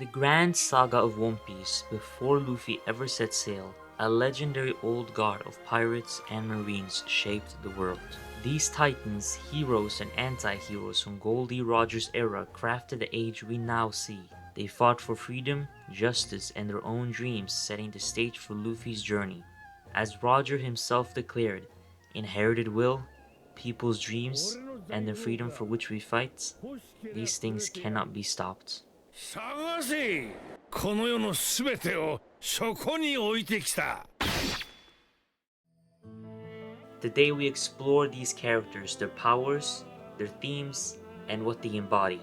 the grand saga of One Piece, before Luffy ever set sail, a legendary old guard of pirates and marines shaped the world. These titans, heroes and anti-heroes from Goldie Roger's era crafted the age we now see. They fought for freedom, justice, and their own dreams, setting the stage for Luffy's journey. As Roger himself declared, inherited will, people's dreams, and the freedom for which we fight, these things cannot be stopped. 探せこの世のすべてをそこに置いてきた Today we explore these characters, their powers, their themes, and what they embody.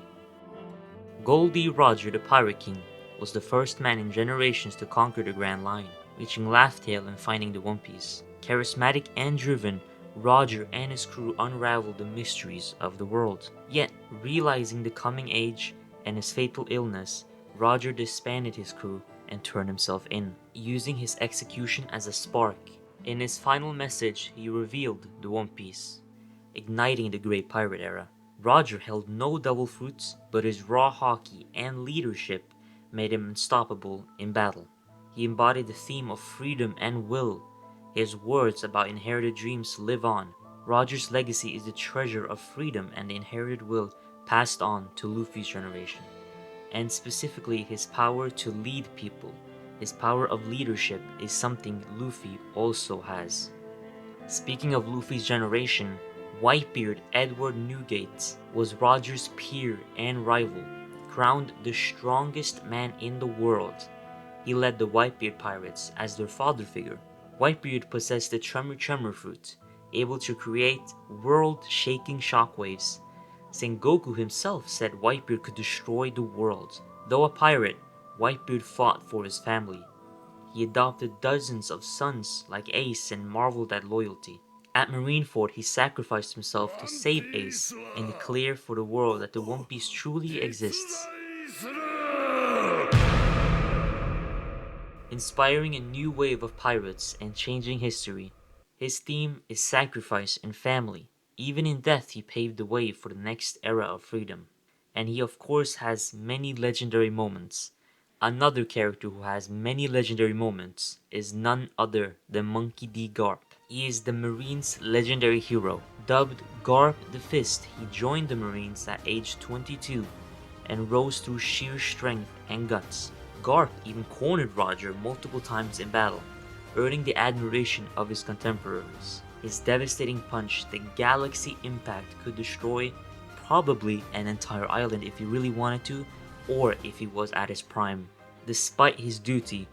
Goldie Roger, the Pirate King, was the first man in generations to conquer the Grand Line, reaching Laugh Tale and finding the One Piece. Charismatic and driven, Roger and his crew unraveled the mysteries of the world. Yet, realizing the coming age and his fatal illness, Roger disbanded his crew and turned himself in, using his execution as a spark. In his final message, he revealed the One Piece, igniting the Great Pirate Era. Roger held no devil fruits, but his raw hockey and leadership made him unstoppable in battle. He embodied the theme of freedom and will. His words about inherited dreams live on. Roger's legacy is the treasure of freedom and the inherited will passed on to Luffy's generation, and specifically his power to lead people. His power of leadership is something Luffy also has. Speaking of Luffy's generation, Whitebeard Edward Newgate was Roger's peer and rival, crowned the strongest man in the world. He led the Whitebeard pirates as their father figure. Whitebeard possessed the Tremor Tremor fruit, able to create world-shaking shockwaves. Sengoku himself said Whitebeard could destroy the world. Though a pirate, Whitebeard fought for his family. He adopted dozens of sons like Ace and marveled at loyalty. At Marineford, he sacrificed himself to save Ace and declare for the world that the One Piece truly exists, inspiring a new wave of pirates and changing history. His theme is sacrifice and family. Even in death, he paved the way for the next era of freedom. And he of course has many legendary moments. Another character who has many legendary moments is none other than Monkey D. Garp. He is the Marines' legendary hero. Dubbed Garp the Fist, he joined the Marines at age 22 and rose through sheer strength and guts. Garp even cornered Roger multiple times in battle, earning the admiration of his contemporaries. His devastating punch, the galaxy impact, could destroy probably an entire island if he really wanted to, or if he was at his prime. Despite his duty,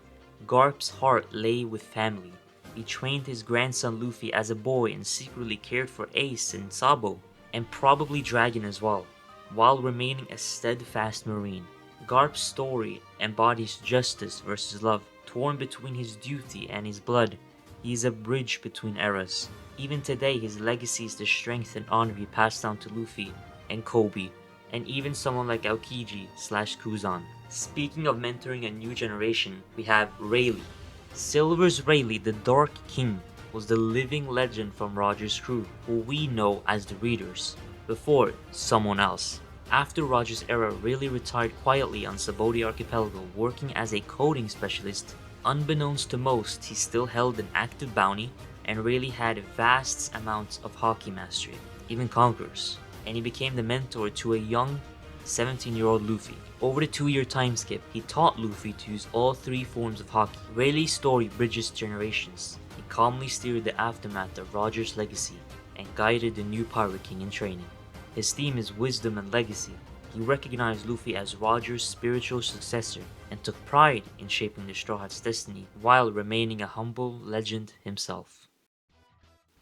Garp's heart lay with family. He trained his grandson Luffy as a boy and secretly cared for Ace and Sabo, and probably Dragon as well, while remaining a steadfast Marine. Garp's story embodies justice versus love, torn between his duty and his blood. He is a bridge between eras. Even today, his legacy is the strength and honor he passed down to Luffy and Kobe, and even someone like Aokiji/Kuzan. Speaking of mentoring a new generation, we have Rayleigh. Silver's Rayleigh, the Dark King, was the living legend from Roger's crew, who we know as the Readers, before someone else. After Roger's era, Rayleigh retired quietly on Saboti Archipelago, working as a coding specialist. Unbeknownst to most, he still held an active bounty, and Rayleigh had vast amounts of hockey mastery, even conquerors, and he became the mentor to a young 17-year-old Luffy. Over the 2-year time skip, he taught Luffy to use all 3 forms of hockey. Rayleigh's story bridges generations. He calmly steered the aftermath of Roger's legacy and guided the new Pirate King in training. His theme is wisdom and legacy. He recognized Luffy as Roger's spiritual successor and took pride in shaping the Straw Hat's destiny while remaining a humble legend himself.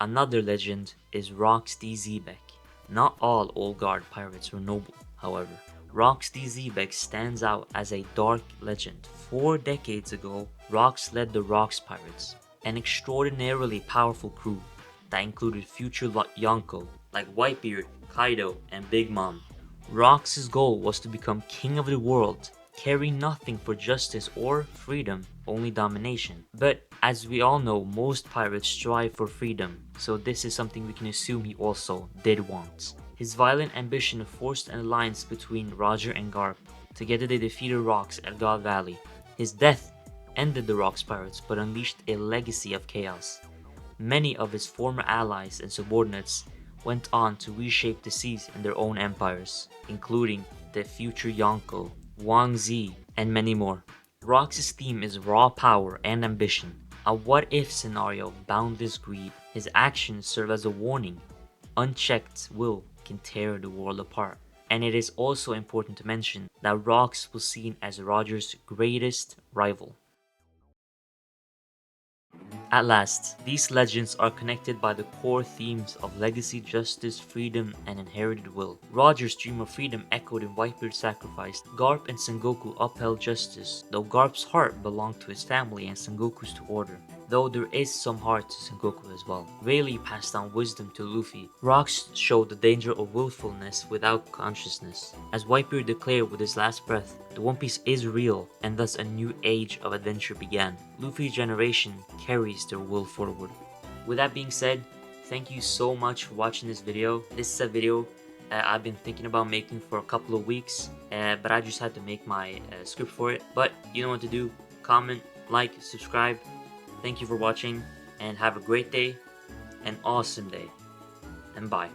Another legend is Rox D. Zebek. Not all Old Guard pirates were noble, however. Rox D. Zebek stands out as a dark legend. 4 decades ago, Rox led the Rox Pirates, an extraordinarily powerful crew that included future Yonko like Whitebeard, Kaido, and Big Mom. Rox's goal was to become king of the world, caring nothing for justice or freedom, only domination. But as we all know, most pirates strive for freedom, so this is something we can assume he also did want. His violent ambition forced an alliance between Roger and Garp, Together they defeated Rocks at God Valley. His death ended the Rocks pirates but unleashed a legacy of chaos. Many of his former allies and subordinates went on to reshape the seas in their own empires, including the future Yonko, Wang Zi, and many more. Rox's theme is raw power and ambition, a what-if scenario of boundless greed. His actions serve as a warning. Unchecked will can tear the world apart. And it is also important to mention that Rox was seen as Roger's greatest rival. At last, these legends are connected by the core themes of legacy, justice, freedom, and inherited will. Roger's dream of freedom echoed in Whitebeard's sacrifice. Garp and Sengoku upheld justice, though Garp's heart belonged to his family and Sengoku's to order. Though there is some heart to Sengoku as well. Rayleigh passed down wisdom to Luffy. Rocks showed the danger of willfulness without consciousness. As Whitebeard declared with his last breath, the One Piece is real, and thus a new age of adventure began. Luffy's generation carries their will forward. With that being said, thank you so much for watching this video. This is a video I've been thinking about making for a couple of weeks, but I just had to make my script for it. But you know what to do. Comment, like, subscribe. Thank you for watching, and have a great day, an awesome day, and bye.